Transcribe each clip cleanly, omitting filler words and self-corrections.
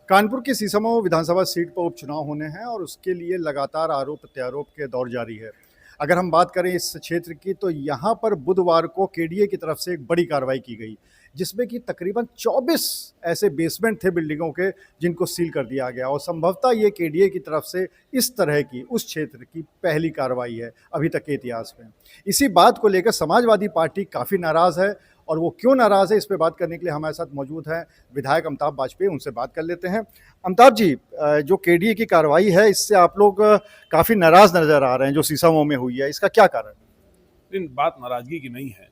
कानपुर की सीसमो विधानसभा सीट पर उपचुनाव होने हैं और उसके लिए लगातार आरोप प्रत्यारोप के दौर जारी है। अगर हम बात करें इस क्षेत्र की तो यहाँ पर बुधवार को केडीए की तरफ से एक बड़ी कार्रवाई की गई, जिसमें कि तकरीबन 24 ऐसे बेसमेंट थे बिल्डिंगों के, जिनको सील कर दिया गया और संभवतः ये केडीए की तरफ से इस तरह की उस क्षेत्र की पहली कार्रवाई है अभी तक के इतिहास में। इसी बात को लेकर समाजवादी पार्टी काफ़ी नाराज़ है और वो क्यों नाराज़ है, इस पे बात करने के लिए हमारे साथ मौजूद हैं विधायक अमिताभ बाजपेयी। उनसे बात कर लेते हैं। अमिताभ जी, जो केडीए की कार्रवाई है इससे आप लोग काफ़ी नाराज़ नज़र आ रहे हैं, जो सीसामो में हुई है, इसका क्या कारण है? लेकिन बात नाराजगी की नहीं है।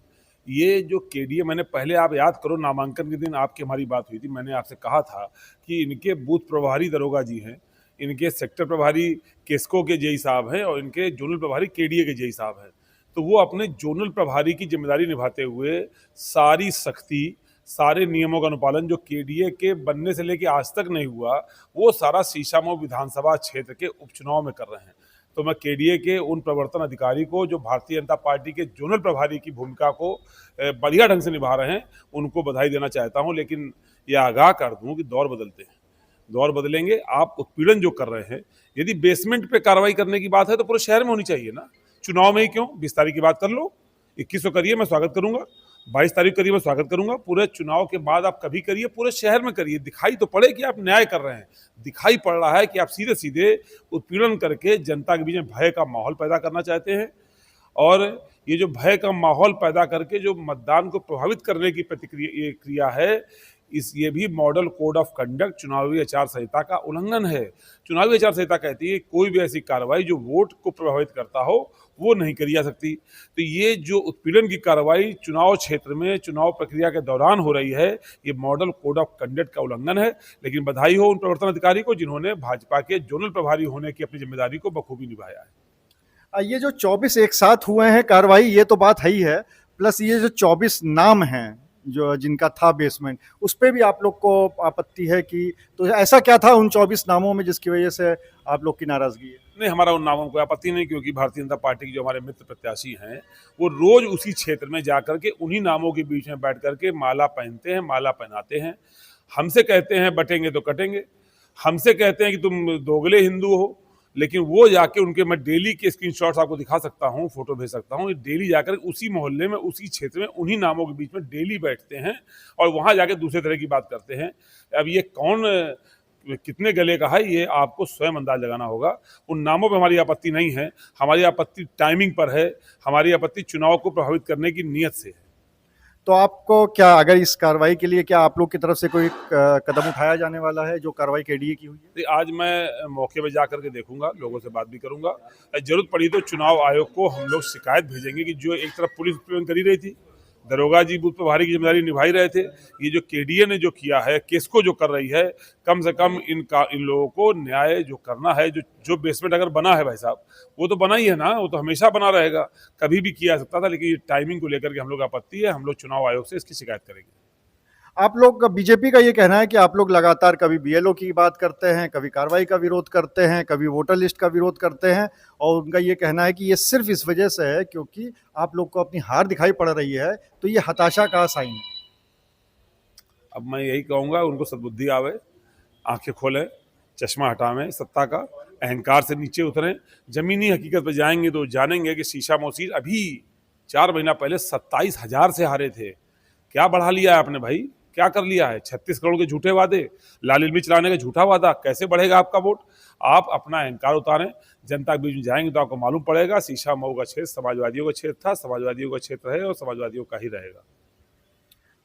ये जो केडीए, मैंने पहले, आप याद करो, नामांकन के दिन आपकी हमारी बात हुई थी। मैंने आपसे कहा था कि इनके बूथ प्रभारी दरोगा जी हैं, इनके सेक्टर प्रभारी केस्को के जेई साहब हैं और इनके जोनल प्रभारी केडीए के जेई साहब हैं। तो वो अपने जोनल प्रभारी की जिम्मेदारी निभाते हुए सारी सख्ती, सारे नियमों का अनुपालन जो केडीए के बनने से लेकर आज तक नहीं हुआ, वो सारा सीसामो विधानसभा क्षेत्र के उपचुनाव में कर रहे हैं। तो मैं केडीए के उन प्रवर्तन अधिकारी को, जो भारतीय जनता पार्टी के जोनल प्रभारी की भूमिका को बढ़िया ढंग से निभा रहे हैं, उनको बधाई देना चाहता हूं। लेकिन ये आगाह कर दूं कि दौर बदलते हैं, दौर बदलेंगे। आप उत्पीड़न जो कर रहे हैं, यदि बेसमेंट पे कार्रवाई करने की बात है तो पूरे शहर में होनी चाहिए ना, चुनाव में ही क्यों? 20 तारीख की बात कर लो, 21 को करिए, मैं स्वागत करूंगा। 22 तारीख करिए, मैं स्वागत करूंगा। पूरे चुनाव के बाद आप कभी करिए, पूरे शहर में करिए, दिखाई तो पड़े कि आप न्याय कर रहे हैं। दिखाई पड़ रहा है कि आप सीधे सीधे उत्पीड़न करके जनता के बीच में भय का माहौल पैदा करना चाहते हैं। और ये जो भय का माहौल पैदा करके जो मतदान को प्रभावित करने की प्रतिक्रिया, ये क्रिया है, ये भी मॉडल कोड ऑफ कंडक्ट, चुनावी आचार संहिता का उल्लंघन है। चुनावी आचार संहिता कहती है कोई भी ऐसी कार्रवाई जो वोट को प्रभावित करता हो वो नहीं करी जा सकती। तो ये जो उत्पीड़न की कार्रवाई चुनाव क्षेत्र में चुनाव प्रक्रिया के दौरान हो रही है, ये मॉडल कोड ऑफ कंडक्ट का उल्लंघन है। लेकिन बधाई हो उन प्रवर्तन अधिकारी को जिन्होंने भाजपा के जोनल प्रभारी होने की अपनी जिम्मेदारी को बखूबी निभाया है। ये जो 24 एक साथ हुए हैं कार्रवाई, ये तो बात है ही है, प्लस ये जो 24 नाम हैं जो जिनका था बेसमेंट, उस पे भी आप लोग को आपत्ति है कि तो ऐसा क्या था उन 24 नामों में जिसकी वजह से आप लोग की नाराजगी है? नहीं, हमारा उन नामों को आपत्ति नहीं, क्योंकि भारतीय जनता पार्टी के जो हमारे मित्र प्रत्याशी हैं, वो रोज उसी क्षेत्र में जाकर के उन्हीं नामों के बीच में बैठ करके माला पहनते हैं, माला पहनाते हैं। हमसे कहते हैं बटेंगे तो कटेंगे, हमसे कहते हैं कि तुम दोगले हिंदू हो, लेकिन वो जाके उनके, मैं डेली के स्क्रीनशॉट्स आपको दिखा सकता हूँ, फोटो भेज सकता हूँ, डेली जाकर उसी मोहल्ले में, उसी क्षेत्र में, उन्हीं नामों के बीच में डेली बैठते हैं और वहां जाके दूसरे तरह की बात करते हैं। अब ये कौन कितने गले का है, ये आपको स्वयं अंदाज लगाना होगा। उन नामों पर हमारी आपत्ति नहीं है, हमारी आपत्ति टाइमिंग पर है, हमारी आपत्ति चुनाव को प्रभावित करने की नीयत से है। तो आपको क्या, अगर इस कार्रवाई के लिए क्या आप लोग की तरफ से कोई कदम उठाया जाने वाला है, जो कार्रवाई केडीए की हुई है? तो आज मैं मौके पर जाकर के देखूंगा, लोगों से बात भी करूंगा। जरूरत पड़ी तो चुनाव आयोग को हम लोग शिकायत भेजेंगे कि जो एक तरफ पुलिस उत्पीड़न करी रही थी, दरोगा जी बूथ प्रभारी की जिम्मेदारी निभाई रहे थे, ये जो केडीए ने जो किया है, केस्को जो कर रही है, कम से कम इन लोगों को न्याय जो करना है। जो बेसमेंट अगर बना है भाई साहब, वो तो बना ही है ना, वो तो हमेशा बना रहेगा, कभी भी किया जा सकता था। लेकिन ये टाइमिंग को लेकर के हम लोग आपत्ति है, हम लोग चुनाव आयोग से इसकी शिकायत करेंगे। आप लोग, बीजेपी का ये कहना है कि आप लोग लगातार कभी बीएलओ की बात करते हैं, कभी कार्रवाई का विरोध करते हैं, कभी वोटर लिस्ट का विरोध करते हैं, और उनका ये कहना है कि ये सिर्फ इस वजह से है क्योंकि आप लोग को अपनी हार दिखाई पड़ रही है, तो ये हताशा का साइन है। अब मैं यही कहूँगा, उनको सद्बुद्धि आवे, आंखें खोलें, चश्मा हटावें सत्ता का, अहंकार से नीचे उतरें, जमीनी हकीकत पर जाएंगे तो जानेंगे कि सीसामो सीट अभी 4 महीना पहले 27,000 से हारे थे। क्या बढ़ा लिया है आपने भाई, क्या कर लिया है? 36 करोड़ के झूठे वादे, लाल इलमी चलाने का झूठा वादा, कैसे बढ़ेगा आपका वोट? आप अपना अहंकार उतारें, जनता के बीच में जाएंगे तो आपको मालूम पड़ेगा सीसामो का क्षेत्र समाजवादियों का क्षेत्र था, समाजवादियों का क्षेत्र है और समाजवादियों का ही रहेगा।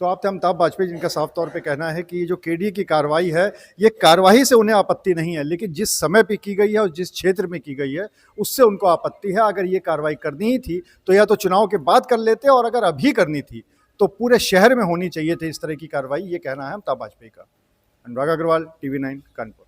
तो आप थे अमिताभ बाजपेयी, जिनका साफ तौर पे कहना है कि जो केडीए की कार्रवाई है, ये कार्रवाई से उन्हें आपत्ति नहीं है, लेकिन जिस समय पे की गई है और जिस क्षेत्र में की गई है उससे उनको आपत्ति है। अगर ये कार्रवाई करनी ही थी तो या तो चुनाव के बाद कर लेते, और अगर अभी करनी थी तो पूरे शहर में होनी चाहिए थी इस तरह की कार्रवाई, ये कहना है अमिताभ बाजपेयी का। अनुराग अग्रवाल, टीवी 9, कानपुर।